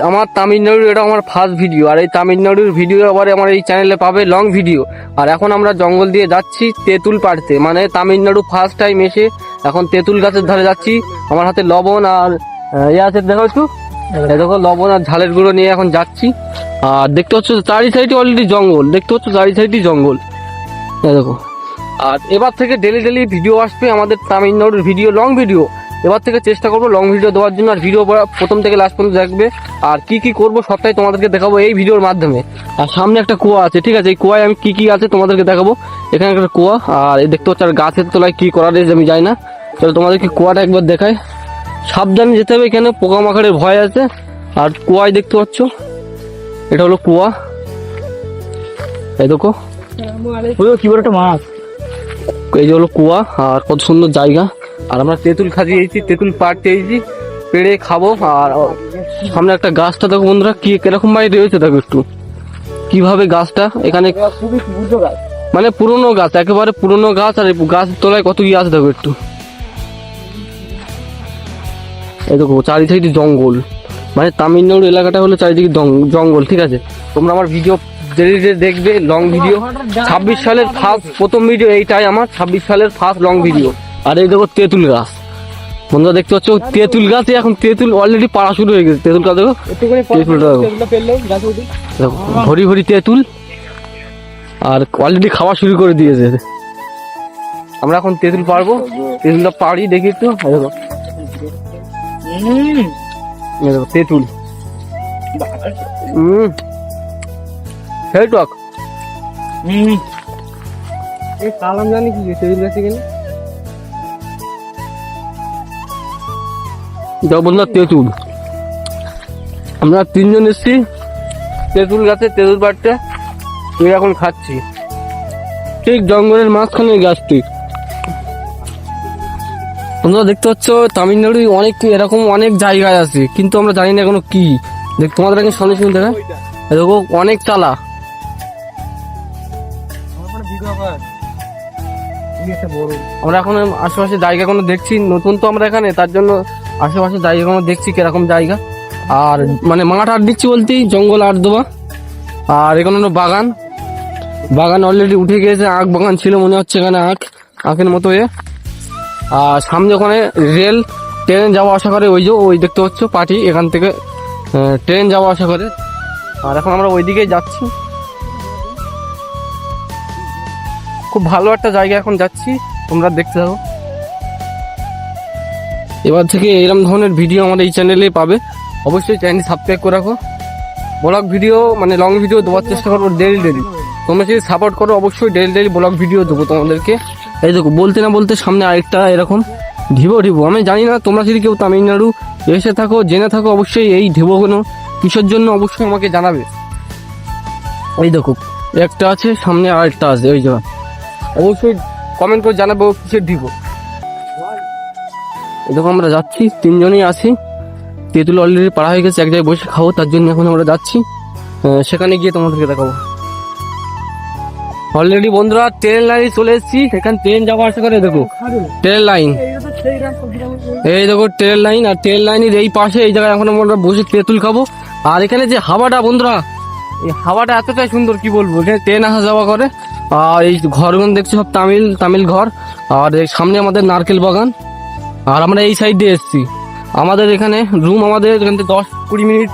আমার তামিলনাড়ুর এটা আমার ফার্স্ট ভিডিও, আর এই তামিলনাড়ুর ভিডিও আবার আমার এই চ্যানেলে পাবে লং ভিডিও। আর এখন আমরা জঙ্গল দিয়ে যাচ্ছি তেঁতুল পাড়তে, মানে তামিলনাড়ু ফার্স্ট টাইম এসে এখন তেঁতুল গাছের ধারে যাচ্ছি। আমার হাতে লবণ আর আছে, দেখো একটু, দেখো লবণ আর ঝালের গুঁড়ো নিয়ে এখন যাচ্ছি। আর দেখতে পাচ্ছ চারি সাইডে অলরেডি জঙ্গল, দেখতে পাচ্ছ চারি সাইডই জঙ্গল, দেখো। আর এবার থেকে ডেলি ডেলি ভিডিও আসবে আমাদের তামিলনাড়ুর ভিডিও, লং ভিডিও। এবার থেকে চেষ্টা করবো লং ভিডিও দেওয়ার জন্য, আর ভিডিও প্রথম থেকে লাস্ট পর্যন্ত দেখবে। আর কি কি করবো সবটাই তোমাদেরকে দেখাবো এই ভিডিওর মাধ্যমে। আর সামনে একটা কুয়া আছে, ঠিক আছে, এই কুয়ায় আমি কি কি আছে তোমাদেরকে দেখাবো। এখানে একটা কুয়া, আর এই দেখতে পাচ্ছ, আর গাছের তলায় কি করা রয়েছে আমি জানি না। তাহলে তোমাদেরকে কুয়াটা একবার দেখাই। সাবধানে যেতে হবে, এখানে পোকামাকড়ের ভয় আছে। আর কুয়ায় দেখতে পাচ্ছ, এটা হলো কুয়া, এই দেখো কি বড় একটা মাছ। এই যে হলো কুয়া, আর কত সুন্দর জায়গা। আর আমরা তেঁতুল খাজিয়েছি, তেঁতুল পাড়তে এসেছি, পেড়ে খাবো। আর সামনে একটা গাছটা দেখো বন্ধুরা, কি কিরকম ভাবে রয়েছে দেখো একটু, কিভাবে গাছটা এখানে, মানে পুরনো গাছ, একেবারে পুরনো গাছ। আর গাছের তলায় কত কি আছে দেখো একটু, এই দেখো চারি সাইডে জঙ্গল, মানে তামিলনাড়ু এলাকাটা হলো চারিদিকে জঙ্গল, ঠিক আছে। তোমরা আমার ভিডিও দেখবে লং ভিডিও। 26 সালের ফার্স্ট প্রথম ভিডিও এইটাই আমার, 26 সালের ফার্স্ট লং ভিডিও। আর এই দেখো তেঁতুল গাছ বন্ধুরা, দেখতে পাচ্ছ তেঁতুল গাছে এখন তেঁতুল অলরেডি পাড়া শুরু হয়ে গেছে। তেঁতুল গাছ দেখো, তেঁতুলটা দেখো, ভরি ভরি তেঁতুল, আর অলরেডি খাওয়া শুরু করে দিয়েছে। আমরা এখন তেঁতুল পারবো, তেঁতুলটা পাড়ি দেখি একটু, দেখো তেঁতুল, টক। কালাম জানি কি তেঁতুল গাছে গেলে বন্ধুরা তেঁতুল, আমরা তিনজন এসছি তেঁতুল গাছে তেঁতুল পাড়তে, তুই এখন খাচ্ছি ঠিক জঙ্গলের মাঝখানে গাছটি। তোমরা দেখতে পাচ্ছ তামিলনাড়ু অনেক এরকম অনেক জায়গায় আছে, কিন্তু আমরা জানি না এখনো কি। দেখ তোমাদের আগে সামনে শুনে দেখা, দেখো অনেক চালা। আমরা এখন আশেপাশে জায়গা কোনো দেখছি, নতুন তো আমরা এখানে, তার জন্য আশেপাশে জায়গা কোনো দেখছি কিরকম জায়গা। আর মানে মাঠ আট দিচ্ছি বলতেই জঙ্গল আট দেওয়া। আর এখানে হলো বাগান, বাগান অলরেডি উঠে গিয়েছে, আখ বাগান ছিল মনে হচ্ছে এখানে, আখের মতো এ। আর সামনে ওখানে রেল ট্রেন যাওয়া আসা করে, ওই যে ওই দেখতে পাচ্ছ পার্টি, এখান থেকে ট্রেন যাওয়া আসা করে। আর এখন আমরা ওইদিকেই যাচ্ছি, খুব ভালো একটা জায়গা এখন যাচ্ছি, তোমরা দেখতে থাকো। এবার থেকে এরকম ধরনের ভিডিও আমাদের এই চ্যানেলে পাবে, অবশ্যই চ্যানেল সাবস্ক্রাইব করে রাখো। ব্লগ ভিডিও মানে লং ভিডিও দেওয়ার চেষ্টা করবো ডেলি ডেলি, তোমরা যদি সাপোর্ট করো অবশ্যই ডেলি ডেলি ব্লগ ভিডিও দেবো তোমাদেরকে। এই দেখো বলতে না বলতে সামনে আরেকটা এরকম ঢিবো, আমি জানি না, তোমরা যদি কেউ তামিলনাড়ু এসে থাকো জেনে থাকো অবশ্যই এই ঢিবোগুলো কিসের জন্য অবশ্যই আমাকে জানাবে। এই দেখো একটা আছে, সামনে আরেকটা আছে, ওই জায়গা অবশ্যই কমেন্ট করে জানাবো কিসের ঢিবো। এই দেখো আমরা যাচ্ছি, তিনজনেই আছি, তেঁতুল অলরেডি পাড়া হয়ে গেছে, এক জায়গায় বসে খাবো, তার জন্য এখন আমরা যাচ্ছি, সেখানে গিয়ে তোমাদেরকে দেখাবো। অলরেডি বন্ধুরা ট্রেন লাইনে চলে এসেছি, এখানে ট্রেন যাওয়া আসা করে, দেখো ট্রেন লাইন, এই দেখো ট্রেন লাইন। আর ট্রেন লাইনের এই পাশে এই জায়গায় এখন আমরা বসে তেঁতুল খাবো। আর এখানে যে হাওয়াটা বন্ধুরা, এই হাওয়াটা এতটাই সুন্দর কি বলবো, এখানে ট্রেন আসা যাওয়া করে। আর এই ঘরগুলো দেখছি সব তামিল ঘর। আর সামনে আমাদের নারকেল বাগান। আর আমরা এই সাইড দিয়ে এসেছি, আমাদের এখানে রুম, আমাদের এখান থেকে 10-20 মিনিট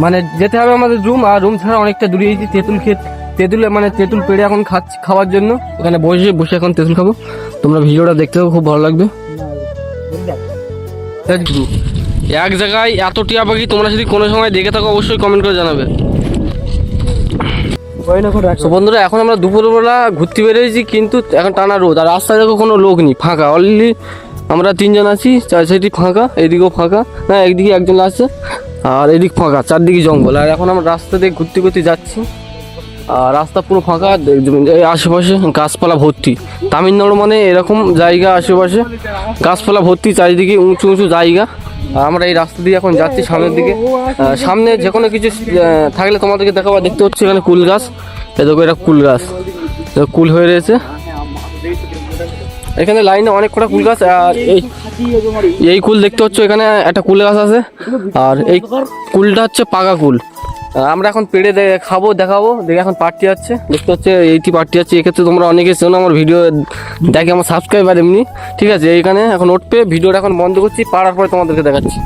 মানে যেতে হবে আমাদের রুম। আর রুম ছাড়া অনেকটা দূরে গেছি তেঁতুল মানে তেঁতুল পেড়ে এখন খাওয়ার জন্য, এখানে বসে এখন তেঁতুল খাবো। তোমরা ভিডিওটা দেখতে খুব ভালো লাগবে। এক জায়গায় এত টিয়া পাখি, তোমরা যদি কোনো সময় দেখে থাকো অবশ্যই কমেন্ট করে জানাবে। বন্ধুরা এখন আমরা দুপুরবেলা ঘুরতে বেরিয়েছি, কিন্তু এখন টানা রোদ, আর রাস্তায় দেখো কোনো লোক নেই, ফাঁকা। অলরেডি আমরা তিনজন আছি, চার সাইডে ফাঁকা, এইদিকেও ফাঁকা, না একদিকে একজন আছে, আর এদিক ফাঁকা, চারদিকে জঙ্গল। আর এখন আমরা রাস্তা দিয়ে ঘুরতে যাচ্ছি, আর রাস্তা পুরো ফাঁকা, আশেপাশে গাছপালা ভর্তি। তামিলনাড়ু মানে এরকম জায়গা, আশেপাশে গাছপালা ভর্তি, চারিদিকে উঁচু উঁচু জায়গা। আর আমরা এই রাস্তা দিয়ে এখন যাচ্ছি সামনের দিকে। সামনে যে কোনো কিছু থাকলে তোমাদেরকে দেখাবো। দেখতে হচ্ছে এখানে কুল গাছ, এ দেখো এটা কুল গাছ, কুল হয়ে রয়েছে, এখানে লাইনে অনেক কটা কুল গাছ, আর এই কুল দেখতে পাচ্ছ, এখানে একটা কুল গাছ আছে, আর এই কুলটা হচ্ছে পাকা কুল। আমরা এখন পেড়ে খাবো, দেখাবো, দেখে এখন পার্টি যাচ্ছে, দেখতে হচ্ছে এইটি পার্টি যাচ্ছে। এক্ষেত্রে তোমরা অনেকে শোনো আমার ভিডিও দেখে, আমার সাবস্ক্রাইবার এমনি, ঠিক আছে। এইখানে এখন উঠবে, ভিডিওটা এখন বন্ধ করছি, পাড়ার পরে তোমাদেরকে দেখাচ্ছি।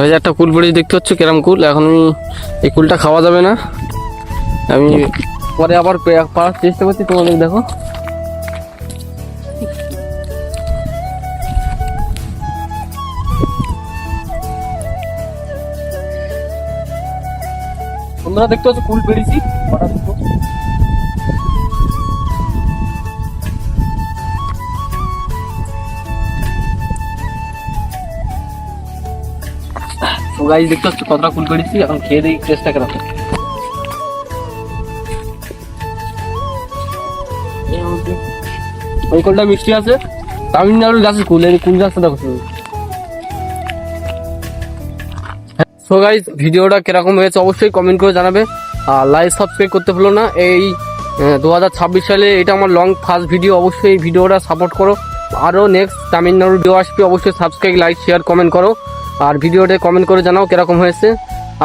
ওই যে একটা কুল পড়েছি দেখতে হচ্ছে, কেরাম কুল। এখন আমি এই কুলটা খাওয়া যাবে না, আমি পরে আবার পাড়ার চেষ্টা করছি, তোমাদের দেখো। তোমরা দেখতে পাচ্ছ কুল পেরেছি, তো গাইস দেখতে পাচ্ছ কতটা কুল পেরেছি। এখন খেয়ে দিই, টেস্টটা কেমন। ওই কুলটা মিষ্টি আছে, তামিলনাড়ুর গাছের কুল, এই কুল গাছটা দেখো। সো গাইস ভিডিওটা কিরকম হয়েছে অবশ্যই কমেন্ট করে জানাবে, আর লাইক সাবস্ক্রাইব করতে ভুলো না। এই 2026 সালে এটা আমার লং ফার্স্ট ভিডিও, অবশ্যই এই ভিডিওটা সাপোর্ট করো। আরও নেক্সট তামিলনাড়ুর ভিডিও আসবে, অবশ্যই সাবস্ক্রাইব, লাইক, শেয়ার, কমেন্ট করো, আর ভিডিওটা কমেন্ট করে জানাও কিরকম হয়েছে।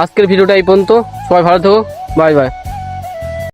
আজকের ভিডিওটা এই পর্যন্ত, সবাই ভালো থেকো, বাই বাই।